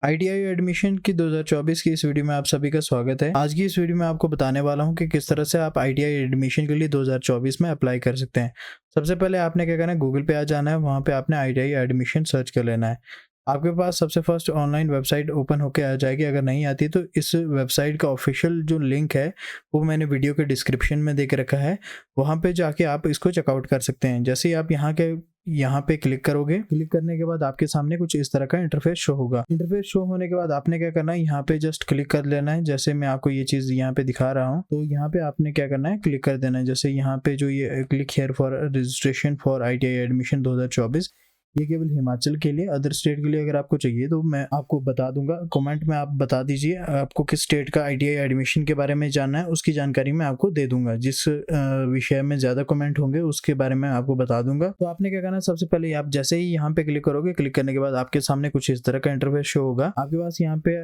ITI admission की 2024 की इस वीडियो में आप सभी का स्वागत है। आज की इस वीडियो में आपको बताने वाला हूं कि किस तरह से आप आईटीआई एडमिशन के लिए 2024 में अप्लाई कर सकते हैं। सबसे पहले आपने क्या करना है, गूगल पे आ जाना है, वहां पे आपने आईटीआई एडमिशन सर्च कर लेना है। आपके पास सबसे फर्स्ट ऑनलाइन वेबसाइट ओपन होके आ जाएगी। अगर नहीं आती तो इस वेबसाइट का ऑफिशियल जो लिंक है वो मैंने वीडियो के डिस्क्रिप्शन में दे के रखा है, वहाँ पे जाके आप इसको चेकआउट कर सकते हैं। जैसे ही आप यहाँ पे क्लिक करोगे, क्लिक करने के बाद आपके सामने कुछ इस तरह का इंटरफेस शो होगा। इंटरफेस शो होने के बाद आपने क्या करना है, यहाँ पे जस्ट क्लिक कर लेना है। जैसे मैं आपको ये चीज यहाँ पे दिखा रहा हूँ, तो यहाँ पे आपने क्या करना है, क्लिक कर देना है। जैसे यहाँ पे जो ये click here for registration for ITI admission 2024, ये केवल हिमाचल के लिए, अदर स्टेट के लिए अगर आपको चाहिए तो मैं आपको बता दूंगा। कमेंट में आप बता दीजिए आपको किस स्टेट का आईटीआई एडमिशन के बारे में जानना है, उसकी जानकारी मैं आपको दे दूंगा। जिस विषय में ज्यादा कमेंट होंगे उसके बारे में आपको बता दूंगा। तो आपने क्या करना है, सबसे पहले आप जैसे ही यहाँ पे क्लिक करोगे, क्लिक करने के बाद आपके सामने कुछ इस तरह का इंटरफेस शो होगा। आपके पास यहाँ पे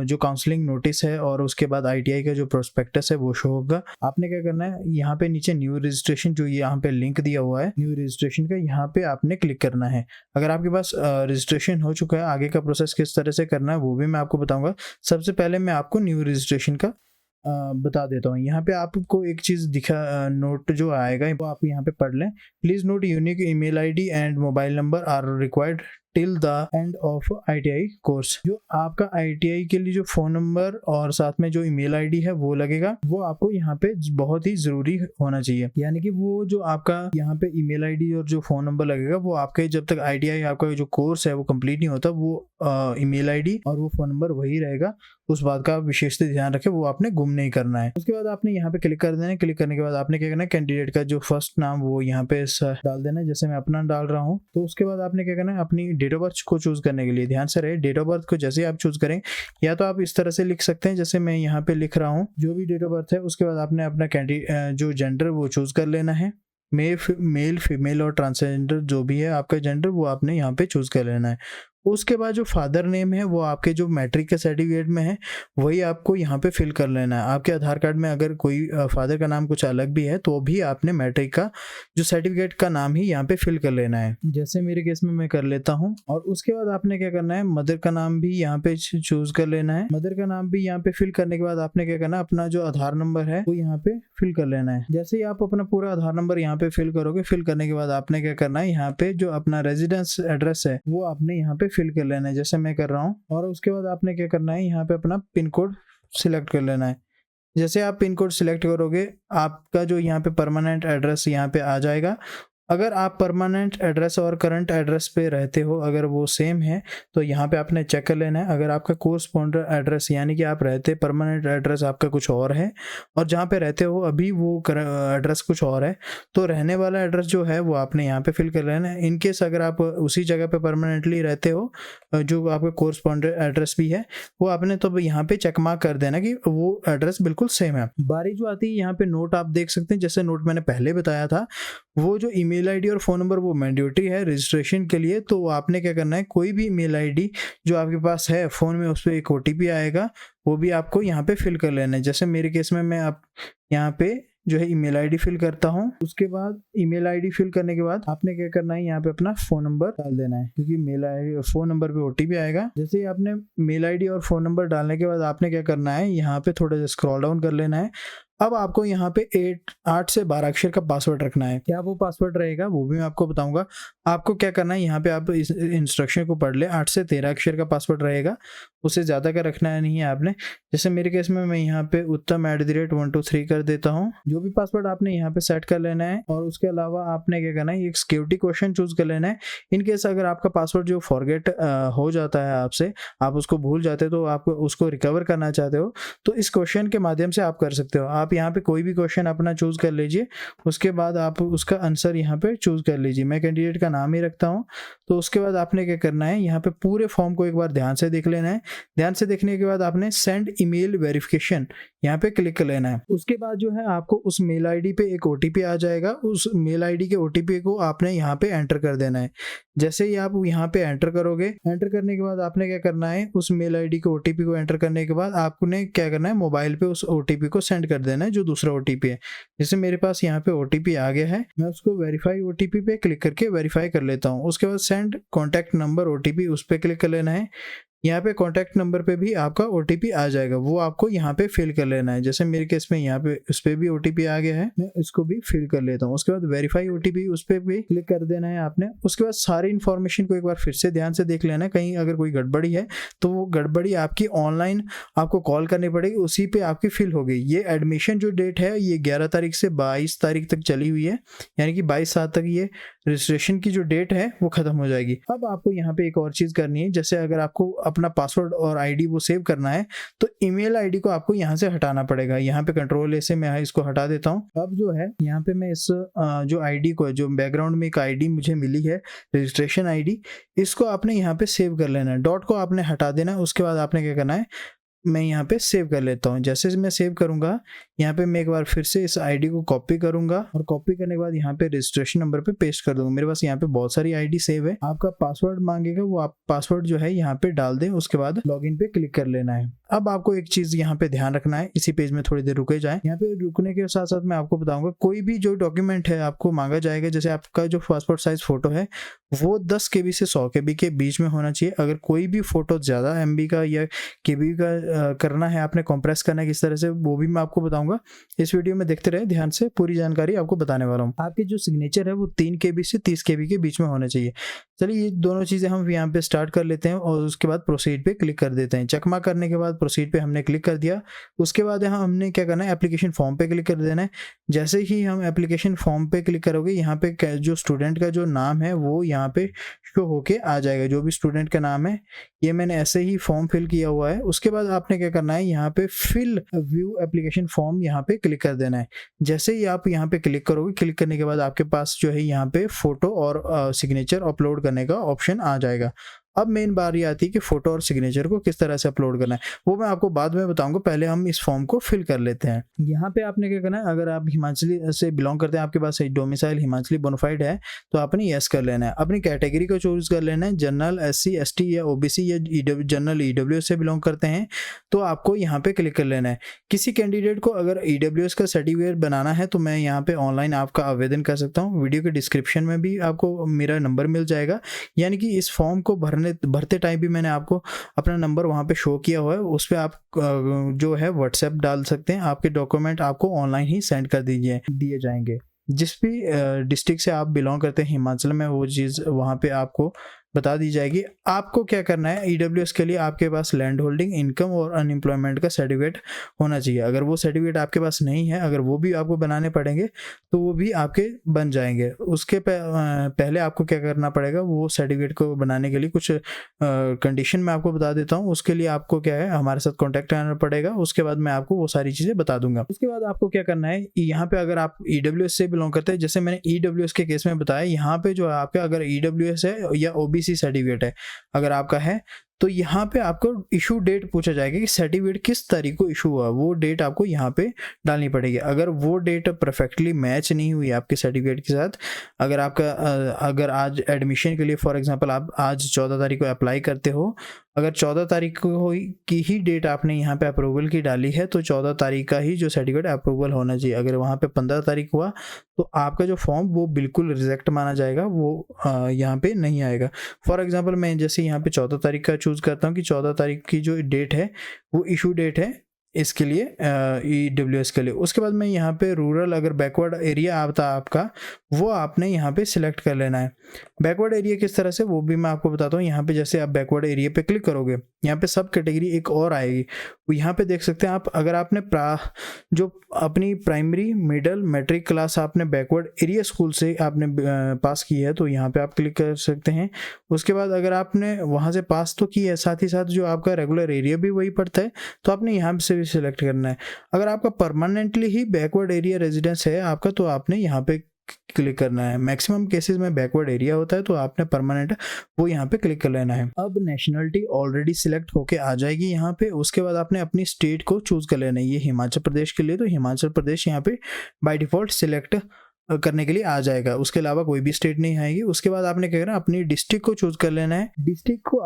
जो काउंसलिंग नोटिस है और उसके बाद आईटीआई का जो प्रोस्पेक्टस है वो शो होगा। आपने क्या करना है, यहाँ पे नीचे न्यू रजिस्ट्रेशन, जो यहाँ पे लिंक दिया हुआ है न्यू रजिस्ट्रेशन का, यहाँ पे आपने क्लिक करना है। अगर आपके पास रजिस्ट्रेशन हो चुका है, आगे का प्रोसेस किस तरह से करना है वो भी मैं आपको बताऊंगा। सबसे पहले मैं आपको न्यू रजिस्ट्रेशन का बता देता हूँ। यहाँ पे आपको एक चीज नोट जो आएगा वो आप यहाँ पे पढ़ लें। Please note unique email ID and mobile number are required till the end of ITI course. जो आपका आईटीआई के लिए जो फोन नंबर और साथ में जो ईमेल आईडी है वो लगेगा, वो आपको यहाँ पे बहुत ही जरूरी होना चाहिए। यानी कि वो जो आपका यहाँ पे ईमेल आईडी और जो फोन नंबर लगेगा, वो आपके जब तक आईटीआई आपका जो कोर्स है वो कंप्लीट नहीं होता, वो ईमेल आईडी और वो फोन नंबर वही रहेगा। उस बात का विशेष ध्यान रखें, वो आपने गुम नहीं करना है। उसके बाद आपने यहाँ पे क्लिक कर देना है। क्लिक करने के बाद आपने क्या करना है, कैंडिडेट का जो फर्स्ट नाम वो यहाँ पे डाल देना है। जैसे मैं अपना डाल रहा हूँ। तो उसके बाद आपने क्या करना है, अपनी डेट ऑफ बर्थ को चूज करने के लिए ध्यान से रहे। डेट ऑफ बर्थ को जैसे आप चूज करें, या तो आप इस तरह से लिख सकते हैं जैसे मैं यहाँ पे लिख रहा हूँ, जो भी डेट ऑफ बर्थ है। उसके बाद आपने अपना जो जेंडर वो चूज कर लेना है। मेल फीमेल और ट्रांसजेंडर जो भी है आपका जेंडर, वो आपने यहाँ पे चूज कर लेना है। उसके बाद जो फादर नेम है वो आपके जो मैट्रिक के सर्टिफिकेट में है वही आपको यहाँ पे फिल कर लेना है। आपके आधार कार्ड में अगर कोई फादर का नाम कुछ अलग भी है तो भी आपने मैट्रिक का जो सर्टिफिकेट का नाम ही यहाँ पे फिल कर लेना है। जैसे मेरे केस में मैं कर लेता हूँ। और उसके बाद आपने क्या करना है, मदर का नाम भी यहाँ पे चूज कर लेना है। मदर का नाम भी यहाँ पे फिल करने के बाद आपने क्या करना है, अपना जो आधार नंबर है वो यहाँ पे फिल कर लेना है। जैसे ही आप अपना पूरा आधार नंबर यहाँ पे फिल करोगे, फिल करने के बाद आपने क्या करना है, यहाँ पे जो अपना रेजिडेंस एड्रेस है वो आपने यहाँ पे फिल कर लेना है, जैसे मैं कर रहा हूँ। और उसके बाद आपने क्या करना है, यहाँ पे अपना पिन कोड सिलेक्ट कर लेना है। जैसे आप पिन कोड सिलेक्ट करोगे, आपका जो यहाँ पे परमानेंट एड्रेस यहाँ पे आ जाएगा। अगर आप परमानेंट एड्रेस और करंट एड्रेस पे रहते हो, अगर वो सेम है तो यहाँ पे आपने चेक कर लेना है। अगर आपका कोरस्पॉन्डर एड्रेस यानी कि आप रहते परमानेंट एड्रेस आपका कुछ और है और जहाँ पे रहते हो अभी वो एड्रेस कुछ और है, तो रहने वाला एड्रेस जो है वो आपने यहाँ पे फिल कर लेना है। इनकेस अगर आप उसी जगह पे परमानेंटली रहते हो, जो आपका कोरस्पॉन्डर एड्रेस भी है, वो आपने तो यहाँ पे चेक मार्क कर देना कि वो एड्रेस बिल्कुल सेम है। बारी जो आती है यहाँ पे नोट आप देख सकते हैं, जैसे नोट मैंने पहले बताया था, वो जो ईमेल आईडी और फोन नंबर वो मैंडेटरी है रजिस्ट्रेशन के लिए। तो आपने क्या करना है, कोई भी ईमेल आईडी जो आपके पास है फोन में, उस पर एक ओटीपी आएगा, वो भी आपको यहाँ पे फिल कर लेना है। जैसे मेरे केस में मैं आप यहाँ पे जो है ईमेल आईडी फिल करता हूँ। उसके बाद ईमेल आईडी फिल करने के बाद आपने क्या करना है, यहाँ पे अपना फोन नंबर डाल देना है, क्योंकि मेल आईडी फोन नंबर पे ओटीपी आएगा। जैसे ही आपने मेल आईडी और फोन नंबर डालने के बाद आपने क्या करना है, यहाँ पे थोड़ा सा स्क्रॉल डाउन कर लेना है। अब आपको यहाँ पे 8 से 12 अक्षर का पासवर्ड रखना है। क्या वो पासवर्ड रहेगा वो भी मैं आपको बताऊंगा। आपको क्या करना है, यहाँ पे आप इस इंस्ट्रक्शन को पढ़ ले। 8 से 13 अक्षर का पासवर्ड रहेगा, उससे ज़्यादा का रखना है नहीं है आपने। जैसे मेरे केस में मैं यहाँ पे उत्तम@123 कर देता हूँ। जो भी पासवर्ड आपने यहाँ पे सेट कर लेना है। और उसके अलावा आपने क्या करना है, एक सिक्योरिटी क्वेश्चन चूज कर लेना है। इनकेस अगर आपका पासवर्ड जो फॉरगेट हो जाता है आपसे, आप उसको भूल जाते हो, तो आप उसको रिकवर करना चाहते हो, तो इस क्वेश्चन के माध्यम से आप कर सकते हो। आप यहाँ पे कोई भी क्वेश्चन अपना चूज कर लीजिए, उसके बाद आप उसका आंसर यहाँ पे चूज कर लीजिए। मैं कैंडिडेट का नाम ही रखता हूँ। तो उसके बाद आपने क्या करना है, यहाँ पे पूरे फॉर्म को एक बार ध्यान से देख लेना है। ध्यान से देखने के बाद आपने सेंड ईमेल वेरिफिकेशन यहाँ पे क्लिक कर लेना है। उसके बाद जो है आपको उस मेल आईडी पे एक ओटीपी आ जाएगा। उस मेल आईडी के ओटीपी को आपने यहाँ पे एंटर कर देना है। जैसे ही आप यहाँ पे एंटर करोगे, एंटर करने के बाद आपने क्या करना है, उस मेल आईडी के ओटीपी को एंटर करने के बाद आपने क्या करना है, मोबाइल पे उस ओटीपी को सेंड कर देना है, जो दूसरा ओटीपी है। जैसे मेरे पास यहाँ पे ओटीपी आ गया है, मैं उसको वेरीफाई ओटीपी पे क्लिक करके वेरीफाई कर लेता हूँ। उसके बाद सेंड कॉन्टैक्ट नंबर ओटीपी, उस पर क्लिक कर लेना है। यहाँ पे कॉन्टैक्ट नंबर पे भी आपका OTP आ जाएगा, वो आपको यहाँ पे फिल कर लेना है। जैसे मेरे केस में यहाँ पे उस पर भी OTP आ गया है, मैं इसको भी फिल कर लेता हूँ। उसके बाद वेरीफाई OTP, उस पर भी क्लिक कर देना है आपने। उसके बाद सारी इन्फॉर्मेशन को एक बार फिर से ध्यान से देख लेना है, कहीं अगर कोई गड़बड़ी है तो वो गड़बड़ी आपकी ऑनलाइन आपको कॉल करनी पड़ेगी, उसी पे आपकी फिल हो गई। ये एडमिशन जो डेट है ये 11 तारीख से 22 तारीख तक चली हुई है, यानी कि 22/7 तक ये रजिस्ट्रेशन की जो डेट है वो खत्म हो जाएगी। अब आपको यहाँ पे एक और चीज करनी है, जैसे अगर आपको अपना पासवर्ड और आईडी वो सेव करना है तो ईमेल आईडी को आपको यहाँ से हटाना पड़ेगा। यहाँ पे कंट्रोल से मैं इसको हटा देता हूँ। अब जो है यहाँ पे मैं इस जो आईडी को, जो बैकग्राउंड में एक आईडी मुझे मिली है रजिस्ट्रेशन आईडी, इसको आपने यहाँ पे सेव कर लेना है। डॉट को आपने हटा देना है। उसके बाद आपने क्या करना है, मैं यहाँ पे सेव कर लेता हूँ। जैसे मैं सेव करूंगा, यहाँ पे मैं एक बार फिर से इस आईडी को कॉपी करूंगा और कॉपी करने के बाद यहाँ पे रजिस्ट्रेशन नंबर पे पेस्ट कर दूंगा। मेरे पास यहाँ पे बहुत सारी आईडी सेव है। आपका पासवर्ड मांगेगा, वो आप पासवर्ड जो है यहाँ पे डाल दें, उसके बाद लॉगिन पे क्लिक कर लेना है। अब आपको एक चीज यहाँ पे ध्यान रखना है, इसी पेज में थोड़ी देर रुके जाए। यहाँ पे रुकने के साथ साथ मैं आपको बताऊंगा, कोई भी जो डॉक्यूमेंट है आपको मांगा जाएगा, जैसे आपका जो पासपोर्ट साइज फोटो है वो 10 KB से 100 KB के बीच में होना चाहिए। अगर कोई भी फोटो ज्यादा MB का या KB का करना है, आपने कंप्रेस करना है किस तरह से, वो भी मैं आपको बताऊंगा। इस वीडियो में देखते रहे ध्यान से, पूरी जानकारी आपको बताने वाला हूँ। आपकी जो सिग्नेचर है वो 3 KB से 30 KB के बीच में होना चाहिए। चलिए ये दोनों चीजें हम यहाँ पे स्टार्ट कर लेते हैं और उसके बाद प्रोसीड पे क्लिक कर देते हैं। चकमा करने के बाद प्रोसीड पे हमने क्लिक कर दिया। उसके बाद यहाँ हमने क्या करना है, एप्लीकेशन फॉर्म पे क्लिक कर देना है। जैसे ही हम एप्लीकेशन फॉर्म पे क्लिक करोगे, यहाँ पे जो स्टूडेंट का जो नाम है वो यहाँ पे शो होके आ जाएगा। जो भी स्टूडेंट का नाम है, ये मैंने ऐसे ही फॉर्म फिल किया हुआ है। उसके बाद आपने क्या करना है, यहाँ पे फिल व्यू एप्लीकेशन फॉर्म यहाँ पे क्लिक कर देना है। जैसे ही आप यहाँ पे क्लिक करोगे, क्लिक करने के बाद आपके पास जो है यहाँ पे फोटो और सिग्नेचर अपलोड करने का ऑप्शन आ जाएगा। अब मेन बारी आती है कि फोटो और सिग्नेचर को किस तरह से अपलोड करना है, वो मैं आपको बाद में बताऊंगा। पहले हम इस फॉर्म को फिल कर लेते हैं। यहाँ पे आपने क्या करना है, अगर आप हिमाचली से बिलोंग करते हैं, आपके पास डोमिसाइल हिमाचली बोनाफाइड है, तो आपने यस कर लेना है। अपनी कैटेगरी को चूज कर लेना है। जनरल, SC ST या OBC या जनरल EWS से बिलोंग करते हैं तो आपको यहाँ पे क्लिक कर लेना है। किसी कैंडिडेट को अगर EWS का सर्टिफिकेट बनाना है तो मैं यहाँ पे ऑनलाइन आपका आवेदन कर सकता हूँ। वीडियो के डिस्क्रिप्शन में भी आपको मेरा नंबर मिल जाएगा, यानी कि इस फॉर्म को भरते टाइम भी मैंने आपको अपना नंबर वहाँ पे शो किया हुआ है। उस पर आप जो है व्हाट्सएप डाल सकते हैं। आपके डॉक्यूमेंट आपको ऑनलाइन ही सेंड कर दिए जाएंगे। जिस भी डिस्ट्रिक्ट से आप बिलोंग करते हैं हिमाचल में, वो चीज़ वहाँ पे आपको बता दी जाएगी। आपको क्या करना है, EWS के लिए आपके पास लैंड होल्डिंग, इनकम और अनएम्प्लॉयमेंट का सर्टिफिकेट होना चाहिए। अगर वो सर्टिफिकेट आपके पास नहीं है, अगर वो भी आपको बनाने पड़ेंगे तो वो भी आपके बन जाएंगे। उसके पहले आपको क्या करना पड़ेगा, वो सर्टिफिकेट को बनाने के लिए कुछ कंडीशन मैं आपको बता देता हूँ। उसके लिए आपको क्या है, हमारे साथ कॉन्टैक्ट करना पड़ेगा। उसके बाद मैं आपको वो सारी चीज़ें बता दूंगा। उसके बाद आपको क्या करना है, यहाँ पे अगर आप EWS से बिलोंग करते हैं, जैसे मैंने EWS के केस में बताया, यहाँ पे जो है आपका अगर EWS है या OBC सर्टिफिकेट है अगर आपका है, तो यहाँ पे आपको इशू डेट पूछा जाएगा कि सर्टिफिकेट किस तारीख को इशू हुआ, वो डेट आपको यहाँ पे डालनी पड़ेगी। अगर वो डेट परफेक्टली मैच नहीं हुई आपके सर्टिफिकेट के साथ, अगर आपका अगर आज एडमिशन के लिए फॉर एग्जांपल आप आज 14 तारीख को अप्लाई करते हो, अगर 14 तारीख को की ही डेट आपने यहाँ पे अप्रूवल की डाली है तो 14 तारीख का ही जो सर्टिफिकेट अप्रूवल होना चाहिए। अगर वहाँ पे 15 तारीख हुआ तो आपका जो फॉर्म वो बिल्कुल रिजेक्ट माना जाएगा, वो यहाँ पे नहीं आएगा। फॉर एग्जांपल मैं जैसे यहाँ पे 14 तारीख का चूज करता हूँ कि 14 तारीख की जो डेट है वो इशू डेट है इसके लिए EWS के लिए। उसके बाद मैं यहाँ पे रूरल, अगर बैकवर्ड एरिया आता आपका, वो आपने यहाँ पे सिलेक्ट कर लेना है। बैकवर्ड एरिया किस तरह से, वो भी मैं आपको बताता हूँ। यहाँ पे जैसे आप बैकवर्ड एरिया पे क्लिक करोगे, यहाँ पे सब कैटेगरी एक और आएगी। यहाँ पे देख सकते हैं आप, अगर आपने जो अपनी प्राइमरी, मिडिल, मैट्रिक क्लास आपने बैकवर्ड एरिया स्कूल से आपने पास की है तो यहाँ पे आप क्लिक कर सकते हैं। उसके बाद अगर आपने वहाँ से पास तो की है, साथ ही साथ जो आपका रेगुलर एरिया भी वही पड़ता है, तो आपने यहाँ से भी सिलेक्ट करना है। अगर आपका परमानेंटली ही बैकवर्ड एरिया रेजिडेंस है आपका, तो आपने यहाँ पे क्लिक करना है। मैक्सिमम केसेस में बैकवर्ड एरिया होता है तो आपने परमानेंट वो यहाँ पे क्लिक कर लेना है। अब नेशनलिटी ऑलरेडी सिलेक्ट होके आ जाएगी यहाँ पे। उसके बाद आपने अपनी स्टेट को चूज कर लेना है। ये हिमाचल प्रदेश के लिए तो हिमाचल प्रदेश यहाँ पे बाय डिफॉल्ट सिलेक्ट करने के लिए आ जाएगा, उसके अलावा कोई भी स्टेट नहीं आएगी। उसके बाद आपने क्या करना है, अपनी डिस्ट्रिक्ट को चूज कर लेना है। डिस्ट्रिक्ट को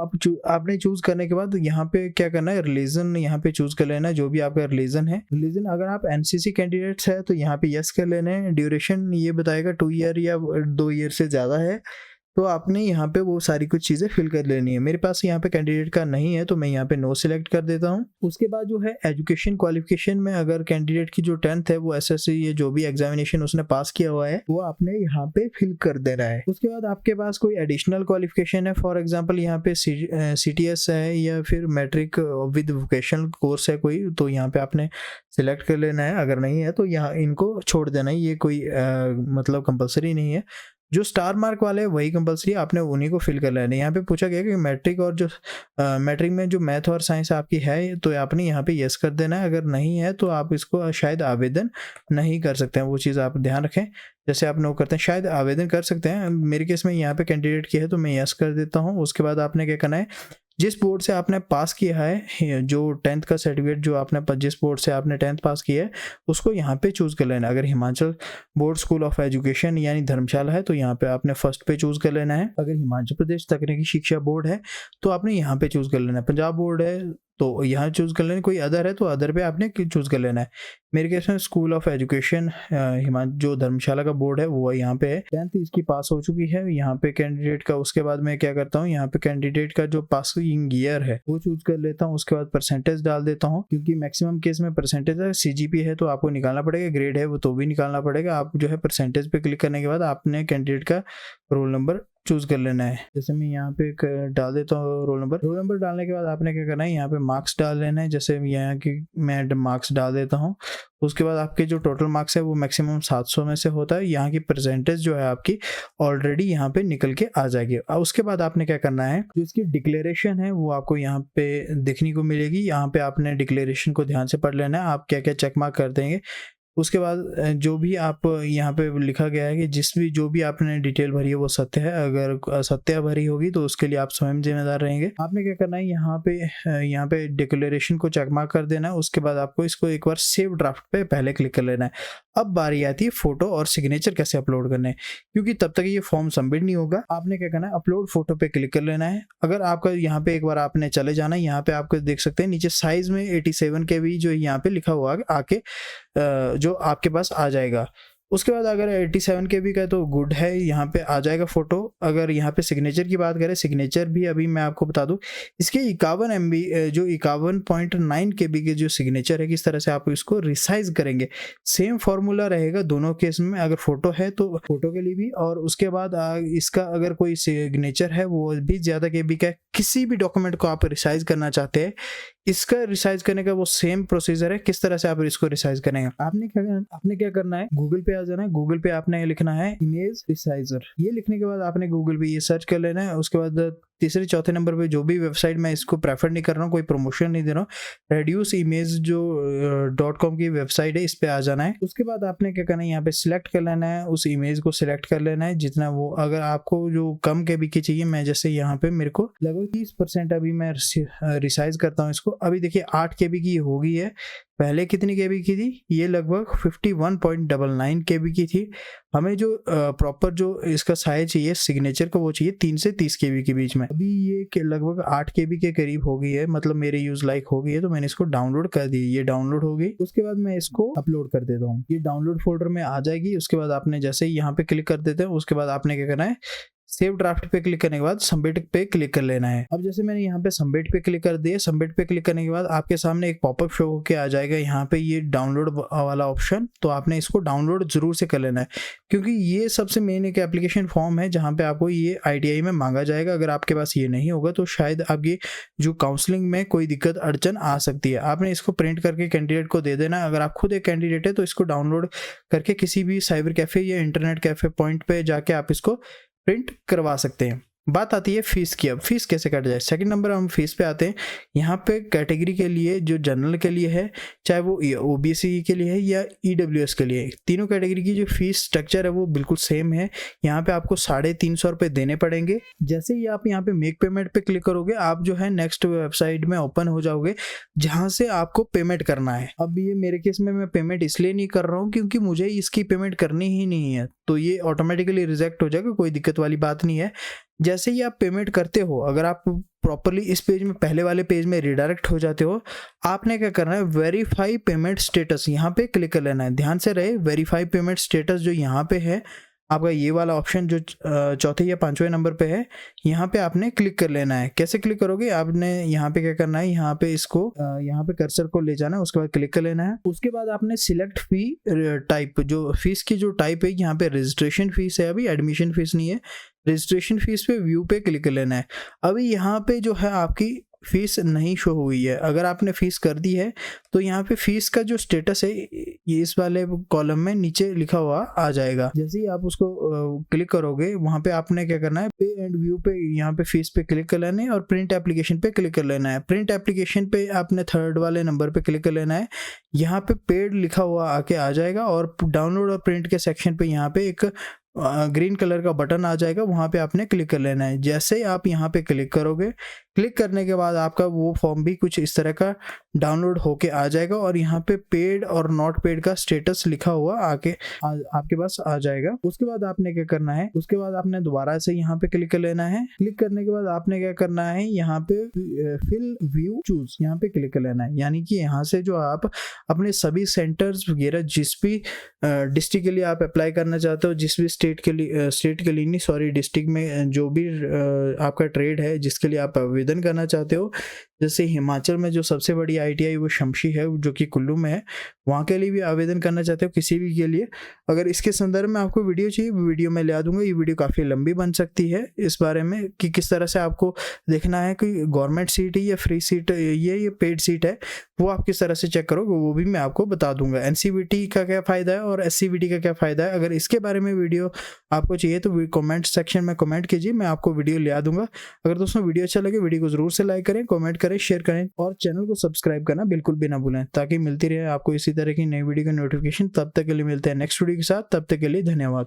आपने चूज करने के बाद यहाँ पे क्या करना है, रिलीजन यहाँ पे चूज कर लेना है, जो भी आपका रिलीजन है। रिलीजन अगर आप NCC कैंडिडेट्स है तो यहाँ पे यस कर लेना है। ड्यूरेशन ये बताएगा 2 ईयर या 2 ईयर से ज्यादा है तो आपने यहाँ पे वो सारी कुछ चीज़ें फिल कर लेनी है। मेरे पास यहाँ पे कैंडिडेट का नहीं है तो मैं यहाँ पे नो सिलेक्ट कर देता हूँ। उसके बाद जो है एजुकेशन क्वालिफिकेशन में अगर कैंडिडेट की जो 10th है वो एसएससी या जो भी एग्जामिनेशन उसने पास किया हुआ है वो आपने यहाँ पे फिल कर देना है। उसके बाद आपके पास कोई एडिशनल क्वालिफिकेशन है, फॉर एग्जाम्पल यहाँ पे CTS है या फिर मैट्रिक विद वोकेशनल कोर्स है कोई, तो यहाँ पे आपने सिलेक्ट कर लेना है। अगर नहीं है तो यहाँ इनको छोड़ देना है, ये कोई मतलब कंपलसरी नहीं है। जो स्टार मार्क वाले हैं वही कंपलसरी, आपने उन्हीं को फिल कर लेना है। यहाँ पे पूछा गया कि मैट्रिक और जो मैट्रिक में जो मैथ और साइंस आपकी है तो आपने यहाँ पे यस कर देना है। अगर नहीं है तो आप इसको शायद आवेदन नहीं कर सकते हैं, वो चीज़ आप ध्यान रखें। जैसे आप नो करते हैं शायद आवेदन कर सकते हैं, मेरे केस में यहाँ पे कैंडिडेट की है तो मैं यस कर देता हूँ। उसके बाद आपने क्या करना है, जिस बोर्ड से आपने पास किया है, जो 10th का सर्टिफिकेट जो आपने जिस बोर्ड से आपने 10th पास किया है उसको यहाँ पे चूज़ कर लेना है। अगर Himachal board school of education यानी धर्मशाला है तो यहाँ पे आपने फर्स्ट पे चूज़ कर लेना है। अगर हिमाचल प्रदेश तकनीकी शिक्षा बोर्ड है तो आपने यहाँ पे चूज़ कर लेना है। पंजाब बोर्ड है तो यहाँ चूज़ कर लेना, कोई अदर है तो अदर पे आपने चूज़ कर लेना है। मेरे केस में स्कूल ऑफ एजुकेशन जो धर्मशाला का बोर्ड है वो यहाँ पे है। 10th इसकी पास हो चुकी है यहाँ पे कैंडिडेट का। उसके बाद मैं क्या करता हूँ, यहाँ पे कैंडिडेट का जो पासिंग ईयर है वो चूज कर लेता हूँ। उसके बाद परसेंटेज डाल देता हूँ, क्योंकि मैक्सिमम केस में परसेंटेज है। CGP है तो आपको निकालना पड़ेगा, ग्रेड है वो तो भी निकालना पड़ेगा। आप जो है परसेंटेज पे क्लिक करने के बाद आपने कैंडिडेट का रोल नंबर चूज कर लेना है। जैसे मैं यहाँ पे डाल देता हूँ रोल नंबर डालने के बाद आपने क्या करना है, यहाँ पे मार्क्स डाल लेना है। जैसे यहाँ की मैं मार्क्स डाल देता हूँ। उसके बाद आपके जो टोटल मार्क्स है वो मैक्सिमम 700 में से होता है। यहाँ की परसेंटेज जो है आपकी ऑलरेडी यहाँ पे निकल के आ जाएगी। उसके बाद आपने क्या करना है, जो इसकी डिक्लेरेशन है वो आपको यहाँ पे देखने को मिलेगी। यहाँ पे आपने डिक्लेरेशन को ध्यान से पढ़ लेना है, आप क्या क्या चेक मार्क कर देंगे। उसके बाद जो भी आप यहाँ पे लिखा गया है कि जो भी आपने डिटेल भरी है वो सत्य है। अगर सत्य भरी होगी तो उसके लिए आप स्वयं जिम्मेदार रहेंगे। आपने क्या करना है, यहाँ पे डिक्लेरेशन को चेक मार्क कर देना है। उसके बाद आपको इसको एक बार सेव ड्राफ्ट पे पहले क्लिक कर लेना है। अब बारी आती है फोटो और सिग्नेचर कैसे अपलोड करने हैं, क्योंकि तब तक ये फॉर्म सबमिट नहीं होगा। आपने क्या करना है, अपलोड फोटो पे क्लिक कर लेना है। अगर आपका यहाँ पे एक बार आपने चले जाना है, यहाँ पे आपको देख सकते हैं नीचे साइज में 87 KB जो यहाँ पे लिखा हुआ आके जो आपके पास आ जाएगा। उसके बाद अगर 87 KB का तो गुड है, यहाँ पे आ जाएगा फोटो। अगर यहाँ पे सिग्नेचर की बात करें, सिग्नेचर भी अभी मैं आपको बता दूं, इसके 51 MB जो 51.9 KB के जो सिग्नेचर है, किस तरह से आप इसको रिसाइज करेंगे। सेम फॉर्मूला रहेगा दोनों केस में। अगर फोटो है तो फोटो के लिए भी, और उसके बाद इसका अगर कोई सिग्नेचर है वो भी ज़्यादा KB का है, किसी भी डॉक्यूमेंट को आप रिसाइज करना चाहते हैं, इसका रिसाइज करने का वो सेम प्रोसीजर है। किस तरह से आप इसको रिसाइज करेंगे, आपने क्या करना है, गूगल पे आ जाना है। गूगल पे आपने लिखना है इमेज रिसाइजर। ये लिखने के बाद आपने गूगल पे ये सर्च कर लेना है। उसके बाद तीसरे चौथे नंबर पे जो भी वेबसाइट, मैं इसको प्रेफर नहीं कर रहा हूँ, कोई प्रमोशन नहीं दे रहा हूँ, रेड्यूस इमेज जो .com की वेबसाइट है, इस पे आ जाना है। उसके बाद आपने क्या करना है, यहाँ पे सिलेक्ट कर लेना है, उस इमेज को सिलेक्ट कर लेना है जितना वो, अगर आपको जो कम KB की चाहिए, मैं जैसे यहाँ पे मेरे को लगभग 30% अभी मैं रिसाइज करता हूँ इसको। अभी देखिए 8 KB की हो गई है। पहले कितनी KB की थी, ये लगभग 51.99 KB की थी। हमें जो प्रॉपर जो इसका साइज चाहिए सिग्नेचर का, वो चाहिए 3 से 30 KB के बीच में। अभी ये लगभग 8 KB के करीब हो गई है, मतलब मेरे यूज लाइक हो गई है, तो मैंने इसको डाउनलोड कर दी। ये डाउनलोड हो गई। उसके बाद मैं इसको अपलोड कर देता हूँ, ये डाउनलोड फोल्डर में आ जाएगी। उसके बाद आपने जैसे ही यहाँ पे क्लिक कर देते हैं, उसके बाद आपने क्या करना है, सेव ड्राफ्ट पे क्लिक करने के बाद सबमिट पे क्लिक कर लेना है। अब जैसे मैंने यहाँ पे सबमिट पे क्लिक कर दिया, सबमिट पे क्लिक करने के बाद आपके सामने एक पॉपअप शो होके आ जाएगा, यहाँ पे ये डाउनलोड वाला ऑप्शन। तो आपने इसको डाउनलोड जरूर से कर लेना है, क्योंकि ये सबसे मेन एक एप्लीकेशन फॉर्म है जहाँ पे आपको ये ITI में मांगा जाएगा। अगर आपके पास ये नहीं होगा तो शायद आपकी जो काउंसलिंग में कोई दिक्कत अड़चन आ सकती है। आपने इसको प्रिंट करके कैंडिडेट को दे देना। अगर आप खुद एक कैंडिडेट है तो इसको डाउनलोड करके किसी भी साइबर कैफे या इंटरनेट कैफे पॉइंट पे जाके आप इसको प्रिंट करवा सकते हैं। बात आती है फीस की। अब फीस कैसे कट जाए, सेकंड नंबर हम फीस पे आते हैं। यहाँ पे कैटेगरी के लिए, जो जनरल के लिए है, चाहे वो OBC के लिए है या EWS के लिए, तीनों कैटेगरी की जो फीस स्ट्रक्चर है वो बिल्कुल सेम है। यहाँ पे आपको 350 रुपये देने पड़ेंगे। जैसे ही आप यहाँ पे मेक पेमेंट पे क्लिक करोगे, आप जो है नेक्स्ट वेबसाइट में ओपन हो जाओगे जहाँ से आपको पेमेंट करना है। अब ये मेरे केस में मैं पेमेंट इसलिए नहीं कर रहा हूँ क्योंकि मुझे इसकी पेमेंट करनी ही नहीं है, तो ये ऑटोमेटिकली रिजेक्ट हो जाएगा, कोई दिक्कत वाली बात नहीं है। जैसे ही आप पेमेंट करते हो, अगर आप प्रॉपरली इस पेज में, पहले वाले पेज में रिडायरेक्ट हो जाते हो, आपने क्या करना है, वेरीफाई पेमेंट स्टेटस यहाँ पे क्लिक कर लेना है। ध्यान से रहे, वेरीफाई पेमेंट स्टेटस जो यहाँ पे है, आपका ये वाला ऑप्शन जो चौथे या पांचवें नंबर पे है, यहाँ पे आपने क्लिक कर लेना है। कैसे क्लिक करोगे, आपने यहाँ पे क्या करना है, यहाँ पे इसको यहाँ पे कर्सर को ले जाना है, उसके बाद क्लिक कर लेना है। उसके बाद आपने सिलेक्ट फी टाइप, जो फीस की जो टाइप है, यहाँ पे रजिस्ट्रेशन फीस है, अभी एडमिशन फीस नहीं है, रजिस्ट्रेशन फीस पे व्यू पे क्लिक कर लेना है। अभी यहाँ पे जो है आपकी फीस नहीं शो हुई है। अगर आपने फीस कर दी है तो यहाँ पे फीस का जो स्टेटस है ये इस वाले कॉलम में नीचे लिखा हुआ आ जाएगा। जैसे ही आप उसको क्लिक करोगे, वहाँ पे आपने क्या करना है, पे एंड व्यू पे यहाँ पे फीस पे क्लिक कर लेना है और प्रिंट एप्लीकेशन पे क्लिक कर लेना है। प्रिंट एप्लीकेशन पे आपने थर्ड वाले नंबर पे क्लिक कर लेना है। यहाँ पे पेड लिखा हुआ आके आ जाएगा और डाउनलोड और प्रिंट के सेक्शन पे यहाँ पे एक ग्रीन कलर का बटन आ जाएगा, वहाँ पे आपने क्लिक कर लेना है। जैसे ही आप यहाँ पे क्लिक करोगे, क्लिक करने के बाद आपका वो फॉर्म भी कुछ इस तरह का डाउनलोड होके आ जाएगा और यहाँ पे पेड और नॉट पेड का स्टेटस लिखा हुआ आपके पास आ जाएगा। उसके बाद आपने क्या करना है, उसके बाद आपने दोबारा से यहाँ पे क्लिक कर लेना है। क्लिक करने के बाद आपने क्या करना है, यहाँ पे फिल व्यू चूज, यहाँ पे क्लिक कर लेना है। यानी कि यहाँ से जो आप अपने सभी सेंटर्स वगैरह जिस भी डिस्ट्रिक्ट के लिए आप अप्लाई करना चाहते हो, जिस भी स्टेट के लिए नहीं, सॉरी, डिस्ट्रिक्ट में जो भी आपका ट्रेड है जिसके लिए आप आवेदन करना चाहते हो, जैसे हिमाचल में जो सबसे बड़ी ITI वो शमशी है जो कि कुल्लू में है, वहाँ के लिए भी आवेदन करना चाहते हो, किसी भी के लिए। अगर इसके संदर्भ में आपको वीडियो चाहिए, वीडियो में ले आ दूंगा। ये वीडियो काफ़ी लंबी बन सकती है इस बारे में कि किस तरह से आपको देखना है कि गवर्नमेंट सीट है या फ्री सीट, ये पेड सीट है, वो आप किस तरह से चेक करोगे वो भी मैं आपको बता दूंगा। NCVT का क्या फ़ायदा है और SCVT का क्या फ़ायदा है। अगर इसके बारे में वीडियो आपको चाहिए तो कमेंट सेक्शन में कमेंट कीजिए, मैं आपको वीडियो ले आ दूंगा। अगर दोस्तों वीडियो अच्छा लगे, वीडियो को जरूर से लाइक करें, कमेंट करें, शेयर करें और चैनल को सब्सक्राइब करना बिल्कुल भी ना भूलें, ताकि मिलती रहे आपको इसी तरह की नई वीडियो की नोटिफिकेशन। तब तक के लिए मिलते हैं नेक्स्ट वीडियो के साथ, तब तक के लिए धन्यवाद।